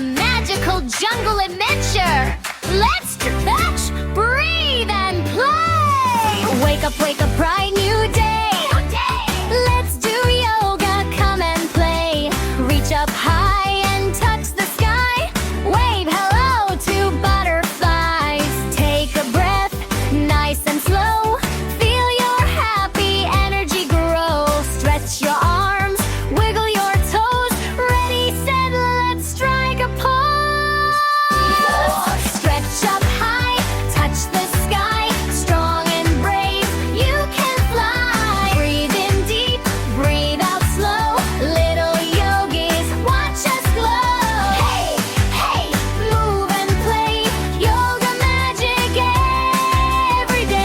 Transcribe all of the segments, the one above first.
magical jungle adventure. Let's stretch, breathe, and play. Wake up, bright new day. Let's do yoga, come and play. Reach up high and touch the sky. Wave hello to butterflies. Take a breath, nice and slow. Feel your happy energy grow. Stretch your arms, wiggle your toes. Ready, set, let's strike a pose. Stretch up high, touch the sky. Strong and brave, you can fly. Breathe in deep, breathe out slow. Little yogis, watch us glow. Hey, hey, move and play. Yoga magic every day.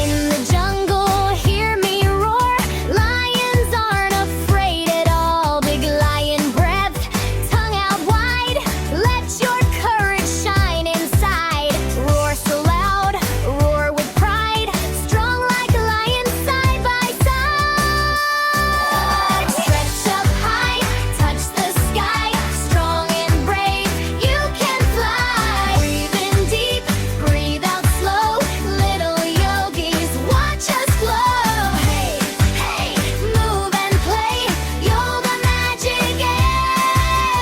In the jungle, hear me roar. Lions aren't afraid at all. Big lion breath, tongue out wide. Let your courage shine inside. Roar so loud, roar with pride. Strong like a lion, side by side. Stretch up high, touch the sky. Strong and brave, you can fly. Breathe in deep, breathe out slow. Little yogis, watch us glow. Hey, hey, move and play. Yoga magic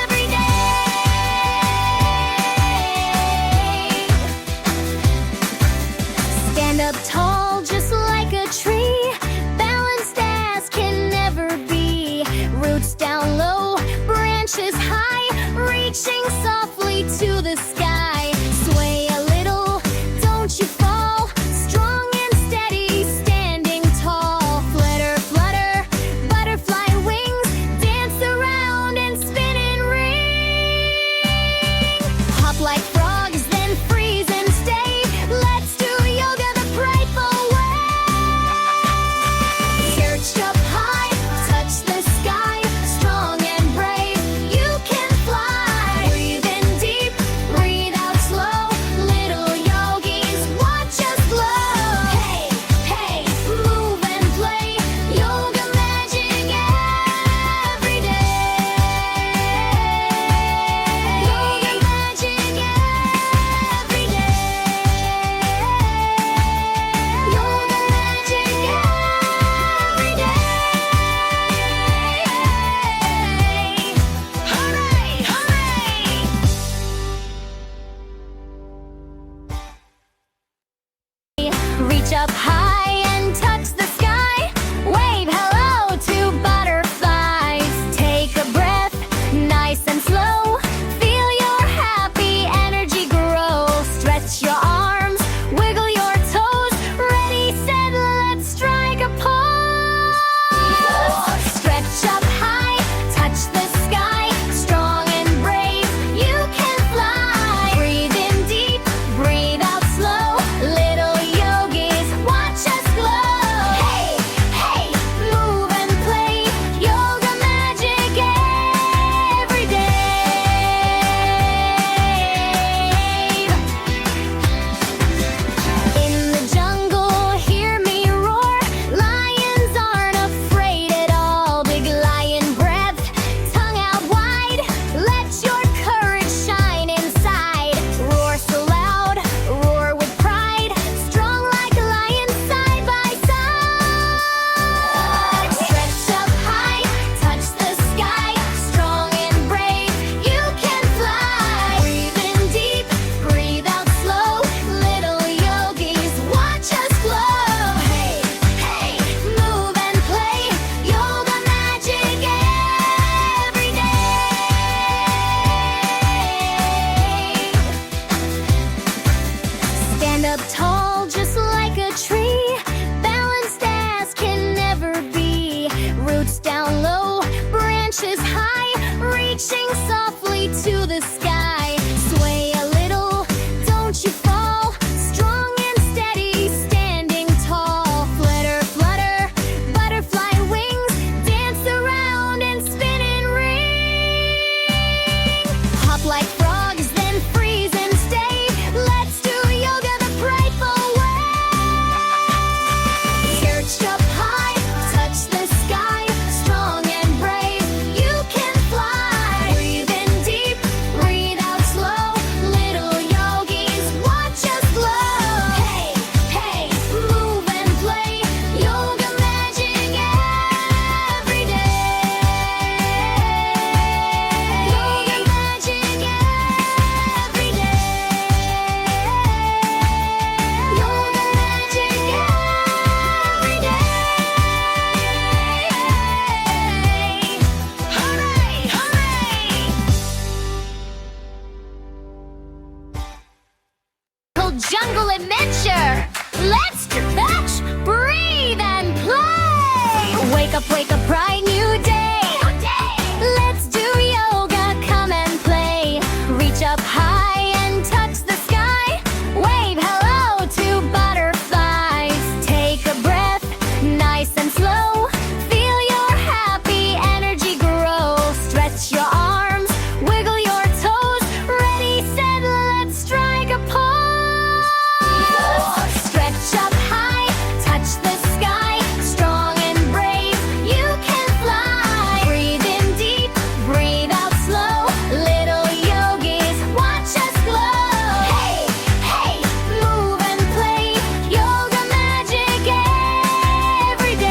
every day. Stand up tall, just like a tree. Balanced as can never be. Roots down low, branches high. Reaching softly to the sky. Sway a little, don't you fall. Strong and steady, standing tall. Flutter, flutter, butterfly wings. Dance around and spin and ring. Hop like frogs, then freeze and stay. Let's do yoga the prideful way. Perch up high, touch the sky. Strong and brave, you can fly. Breathe in deep, breathe out slow. Little yogis, watch us glow. Hey, hey, move and play. Yoga magic every day. Yoga magic every day. Yoga magic every day. Hooray, hooray! Reach up high and touch the sky. Wave hello to butterflies. Take a breath, nice and slow. Feel your happy energy grow. Stretch your arms, wiggle your toes. Ready, set, let's strike a pose. Stretch up high, touch the sky. Strong and brave, you can fly. Breathe in deep, breathe out slow. Little yogis, watch us glow. Hey, hey, move and play. Yoga magic every day. In the jungle, hear me roar. Lions aren't afraid at all. Big lion breath, tongue out wide. Let your courage shine inside. Roar so loud, roar with pride. Strong like a lion, side by side. Stretch up high, touch the sky. Strong and brave, you can fly. Breathe in deep, breathe out slow. Little yogis, watch us glow. Hey, hey, move and play. Yoga magic every day. Stand up tall, just like a tree. Balanced as can never be. Roots down low, branches high. Reaching softly to the sky. Sway a little, don't you fall. Strong and steady, standing tall. Flutter, flutter, butterfly wings. Dance around and spin and ring. Hop like frogs, then freeze and stay. Let's do yoga the prideful way. Perch up high, touch the sky. wake up, bright new day. Let's do yoga, come and play. Reach up high and touch the sky. Wave hello to butterflies. Take a breath, nice and slow. Feel your happy energy grow. Stretch your arms, wiggle your toes. Ready, set, let's strike a pose. Stretch up high, touch the sky. Strong and brave, you can fly. Breathe in deep, breathe out slow. Little yogis, watch us glow. Hey, hey, move and play. Yoga magic every day.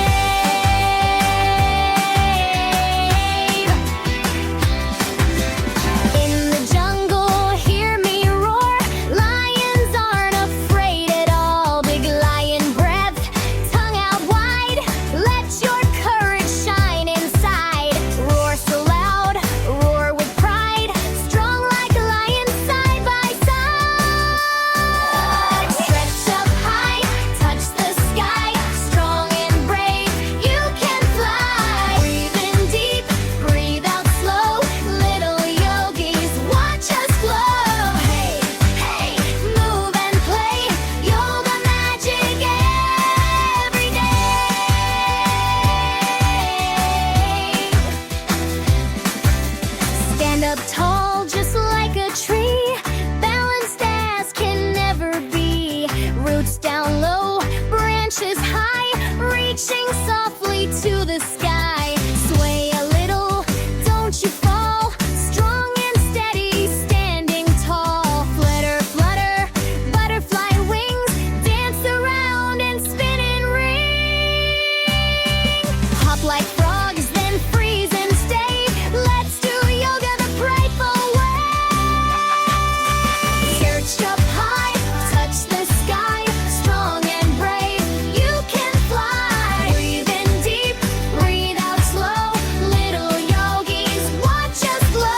In the jungle, hear me roar. Lions aren't afraid at all. Big lion breath, tongue out wide. Let your courage shine inside. Roar so loud, roar with pride. Strong like a lion, side by side. Stretch up high, touch the sky. Strong and brave, you can fly. Breathe in deep, breathe out slow. Little yogis, watch us glow. Hey, hey, move and play. Yoga magic every day. Stand up tall, just like a tree. Balanced as can never be. Roots down low, branches high. Reaching softly to the sky. Sway a little, don't you fall. Strong and steady, standing tall. Flutter, flutter, butterfly wings. Dance around and spin and ring. Hop like